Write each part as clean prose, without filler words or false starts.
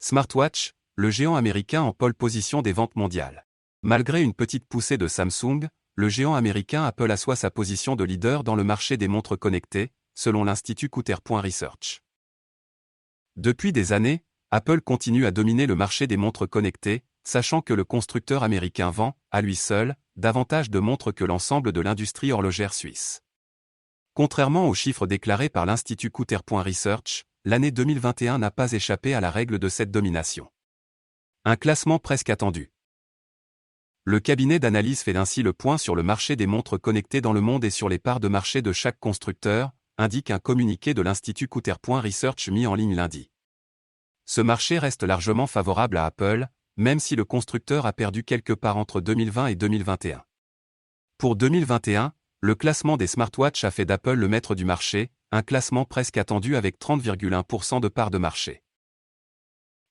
Smartwatch, le géant américain en pole position des ventes mondiales. Malgré une petite poussée de Samsung, le géant américain Apple assoit sa position de leader dans le marché des montres connectées, selon l'Institut Coutterpoint Research. Depuis des années, Apple continue à dominer le marché des montres connectées, sachant que le constructeur américain vend, à lui seul, davantage de montres que l'ensemble de l'industrie horlogère suisse. Contrairement aux chiffres déclarés par l'Institut Coutterpoint Research, l'année 2021 n'a pas échappé à la règle de cette domination. Un classement presque attendu. Le cabinet d'analyse fait ainsi le point sur le marché des montres connectées dans le monde et sur les parts de marché de chaque constructeur, indique un communiqué de l'Institut Coutterpoint Research mis en ligne lundi. Ce marché reste largement favorable à Apple, même si le constructeur a perdu quelques parts entre 2020 et 2021. Pour 2021, le classement des smartwatches a fait d'Apple le maître du marché, un classement presque attendu avec 30,1% de parts de marché.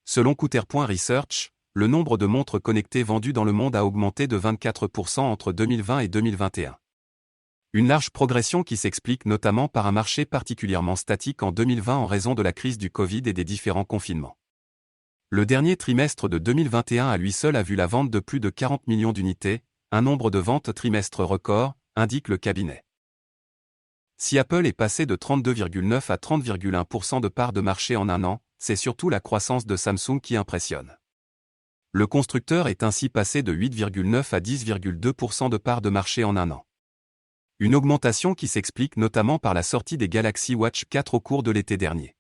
Selon Coutterpoint Research, le nombre de montres connectées vendues dans le monde a augmenté de 24% entre 2020 et 2021. Une large progression qui s'explique notamment par un marché particulièrement statique en 2020 en raison de la crise du Covid et des différents confinements. Le dernier trimestre de 2021 à lui seul a vu la vente de plus de 40 millions d'unités, un nombre de ventes trimestre record, indique le cabinet. Si Apple est passé de 32,9 à 30,1% de parts de marché en un an, c'est surtout la croissance de Samsung qui impressionne. Le constructeur est ainsi passé de 8,9 à 10,2% de parts de marché en un an. Une augmentation qui s'explique notamment par la sortie des Galaxy Watch 4 au cours de l'été dernier.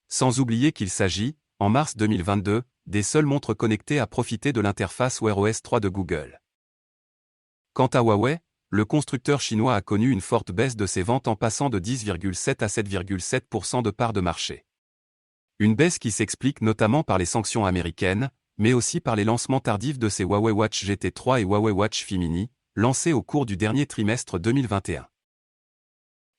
Sans oublier qu'il s'agit, en mars 2022, des seules montres connectées à profiter de l'interface Wear OS 3 de Google. Quant à Huawei, le constructeur chinois a connu une forte baisse de ses ventes en passant de 10,7 à 7,7% de parts de marché. Une baisse qui s'explique notamment par les sanctions américaines, mais aussi par les lancements tardifs de ses Huawei Watch GT3 et Huawei Watch Phi Mini, lancés au cours du dernier trimestre 2021.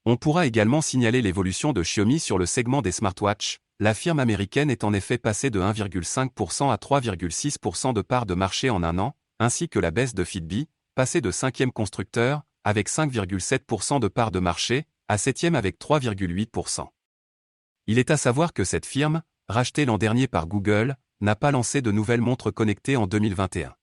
On pourra également signaler l'évolution de Xiaomi sur le segment des smartwatches. La firme américaine est en effet passée de 1,5% à 3,6% de parts de marché en un an, ainsi que la baisse de Fitbit, passée de 5e constructeur, avec 5,7% de parts de marché, à 7e avec 3,8%. Il est à savoir que cette firme, rachetée l'an dernier par Google, n'a pas lancé de nouvelles montres connectées en 2021.